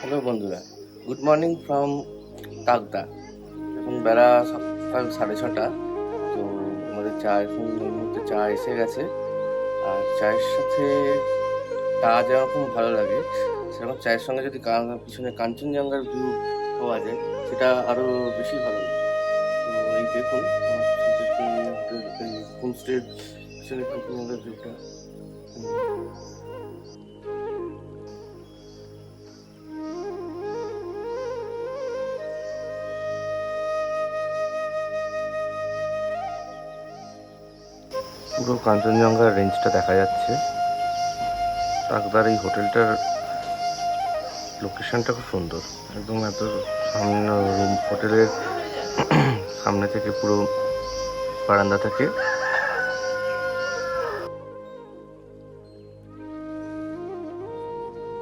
Hello বন্ধুরা, good morning from Takdah. এখন বেলা সকাল 6:30। তো আমাদের চা এখন এই মুহূর্তে চা এসে গেছে। আর চায়ের সাথে চা যেরকম ভালো লাগে, সেরকম চায়ের সঙ্গে যদি পিছনে কাঞ্চনজঙ্ঘার ভিউ পাওয়া যায়, সেটা আরো বেশি ভালো লাগে। তো এই দেখুন আমার পিছনে এই হোমস্টের পিছনে কাঞ্চনজঙ্ঘার ভিউটা। পুরো কাঞ্চনজঙ্ঘার রেঞ্জটা দেখা যাচ্ছে। তাকদার এই হোটেলটার লোকেশনটা খুব সুন্দর। একদম এত সামনে হোটেলের সামনে থেকে পুরো বারান্দা থেকে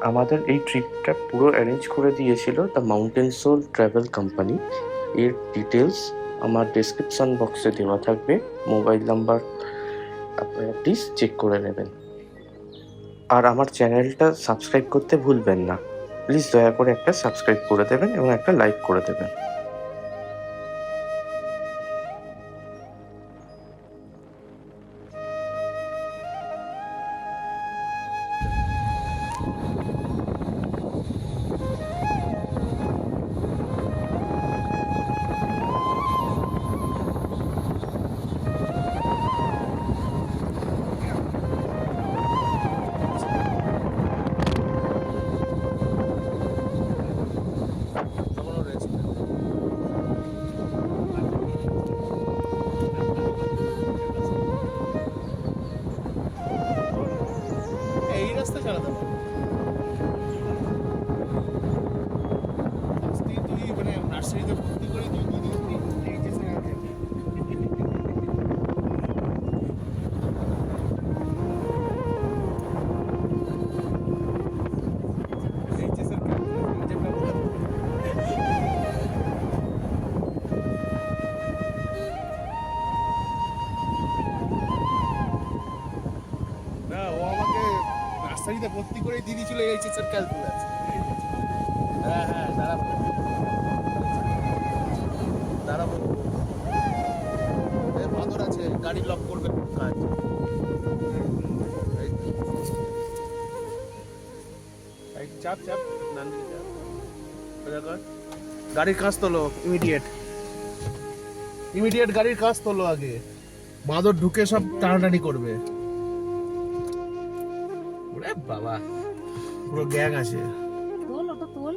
আমাদের এই ট্রিপটা পুরো অ্যারেঞ্জ করে দিয়েছিল the mountain soul travel company. এর ডিটেলস আমার ডেসক্রিপশন বক্সে দেওয়া থাকবে। মোবাইল নাম্বার আপনারা প্লিজ চেক করে নেবেন। আর আমার চ্যানেলটা সাবস্ক্রাইব করতে ভুলবেন না। প্লিজ দয়া করে একটা সাবস্ক্রাইব করে দেবেন এবং একটা লাইক করে দেবেন। এই রাস্তা চালাতে পারবো। তুই মানে নার্সারিতে ভর্তি করে তুই এইচএস এর আগে এইচএস এর না, ও আমাকে নার্সারিতে ভর্তি করে দিয়ে দিয়েছিল এইচএস এর ক্যালকুলাস। হ্যাঁ হ্যাঁ, দাঁড়াবো দাঁড়াবো। বাঁদর আছে, গাড়ি লক করবে কাজ। চাপ চাপ, ডান দিকে চাপ, সোজা কর। গাড়ির কাজ তোলো ইমিডিয়েট, ইমিডিয়েট গাড়ির কাজ তোলো আগে। বাঁদর ঢুকে সব টানাটানি করবে। ওরে বাবা, পুরো গ্যাং আছে। তোল ওটা তোল।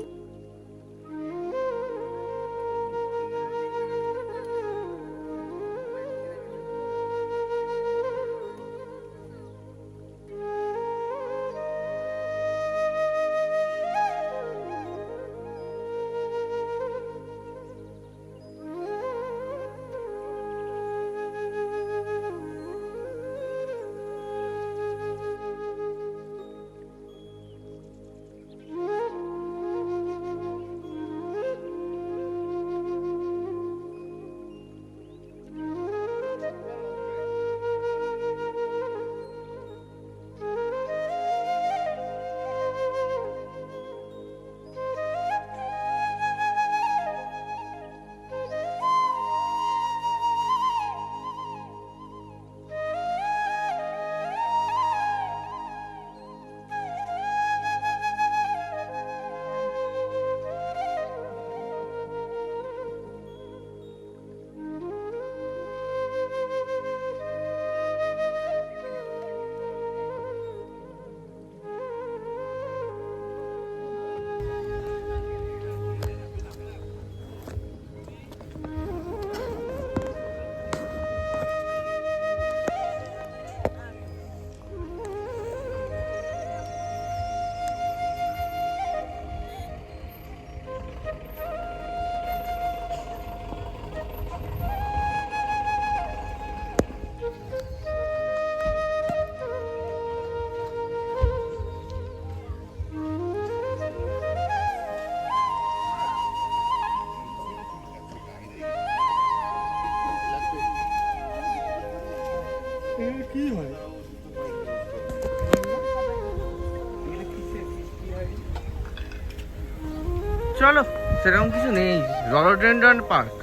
চলো, সেরকম কিছু নেই। রডোডেন্ড্রন পার্ক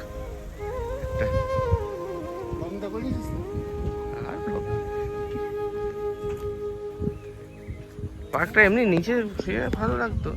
বন্ধ করে দিয়েছিস তো? আর পার্কটা এমনি নিচে শুয়ে ভালো লাগতো।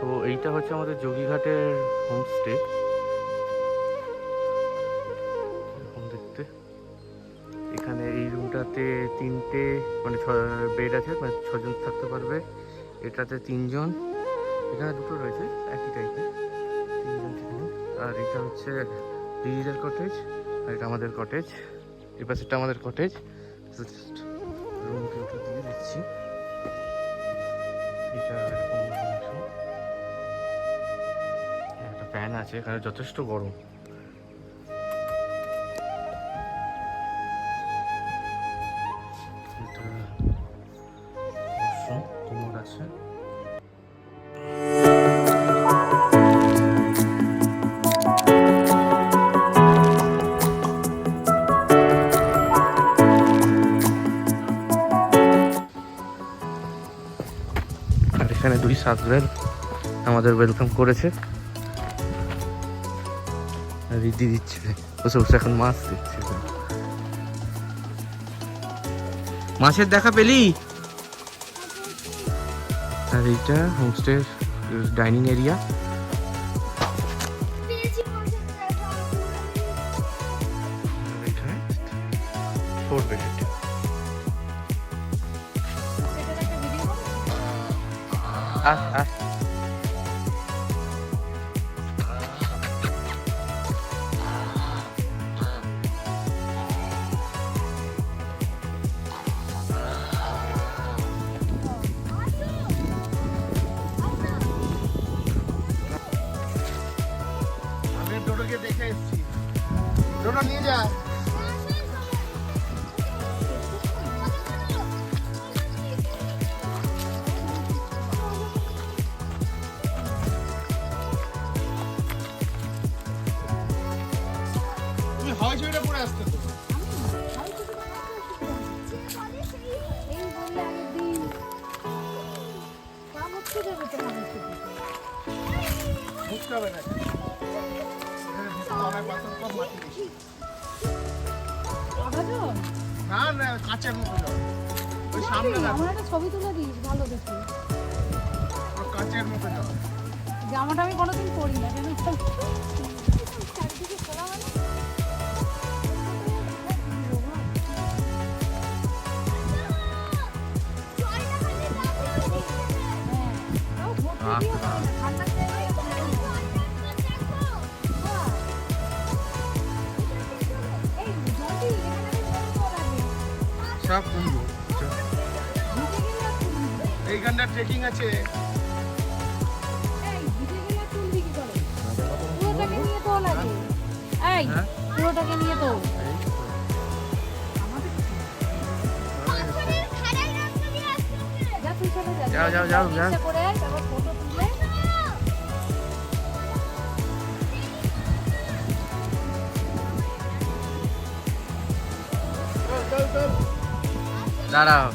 তো এইটা হচ্ছে আমাদের যোগীঘাটের হোমস্টে। এরকম দেখতে। এখানে এই রুমটাতে 3টে মানে বেড আছে, মানে 6জন থাকতে পারবে। এটাতে 3জন, এখানে 2টো রয়েছে একই টাইপের, 3জন। আর এটা হচ্ছে দিদিদের কটেজ, আর এটা আমাদের কটেজ। এই পাশেরটা আমাদের কটেজ। জাস্ট রুমকে ওটা দিয়ে দিচ্ছি। এটা এরকম অংশ। একটা ফ্যান আছে, এখানে যথেষ্ট গরম। এটা ওয়াশরুম, কোমর আছে। আর এখানে 2 সাকরেল আমাদের ওয়েলকাম করেছে। আর রিদি দিচ্ছে, বসে বসে এখন মাছ দিচ্ছে। মাছের দেখা পেলি? আর এইটা হোমস্টে ডাইনিং এরিয়া। আমি ডোডোকে দেখে এসেছি। ডোডো নিয়ে যা। তুমি হয় ছবিটা পরে আসতে তো। বুঝতে হবে না। না না, কাঁচের মতো জল। ওই সামনে না, আমার একটা ছবি তুলে দিস ভালো দেখে। কাঁচের মতো জল। জামাটা আমি কোনোদিন পরি না কেন চারদিকে খোলা মানে সব কুমড়ো। এইখানটা ট্রেকিং আছে। পুরোটাকে নিয়ে তো লাগে এই পুরোটাকে নিয়ে তো যা তুই চলে যা যাও ইচ্ছা করে তারপর ফটো তুলে দাঁড়াও।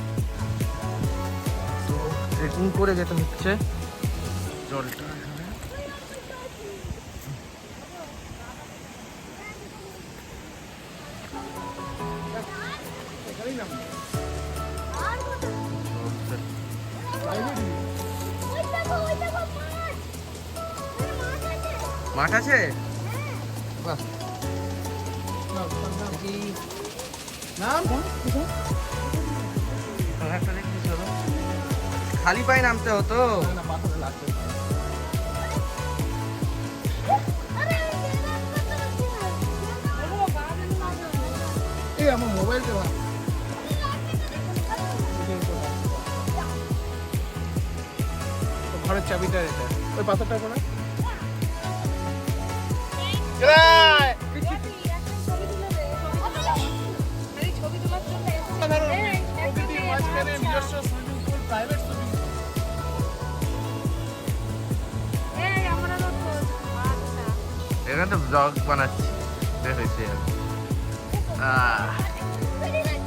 তো ট্রেকিং করে যেতে হচ্ছে। জলটা মাঠ আছে। বাহ, নাম একটা দেখি চলো। খালি পায়ে নামতে হতো। না পাথরে লাগবে। এই আমার মোবাইলটা ভাগ। তো ঘরের চাবিটা এটা ওই পাথরটা পড়া প্রকৃতির মাঝখানে নিজস্ব swimming pool, private swimming pool. এখানে তো ব্লগ বানাচ্ছি, এটা হয়েছে।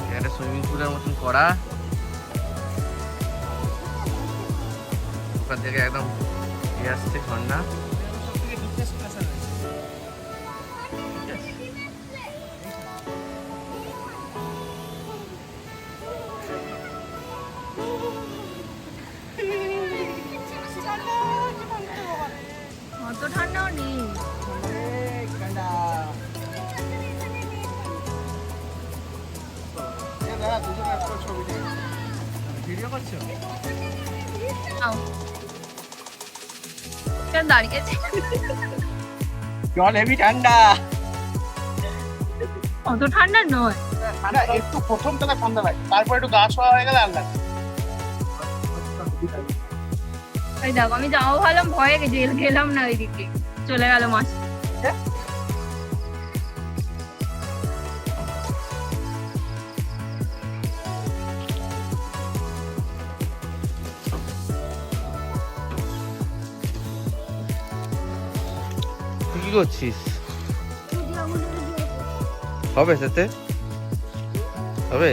এখানে সুইমিং পুলের মতন করা, ওখান থেকে একদম ইয়ে আসছে ঝর্ণা। সবথেকে ডিপেস্ট প্লেসে রয়েছে। অত ঠান্ডাও নেই। ভিডিও করছো? দাঁড়িয়ে আছে। জল হেভি ঠান্ডা। অত ঠান্ডা নয়। ঠান্ডা একটু, প্রথম থেকে ঠান্ডা লাগে, তারপর একটু গা শোয়া হয়ে গেলে আর লাগে। এই দেখো আমি যাবো ভাবলাম, ভয়ে গেলাম না ওইদিকে, চলে গেল মাছ। তুই কি করছিস? হবে সাথে? হবে?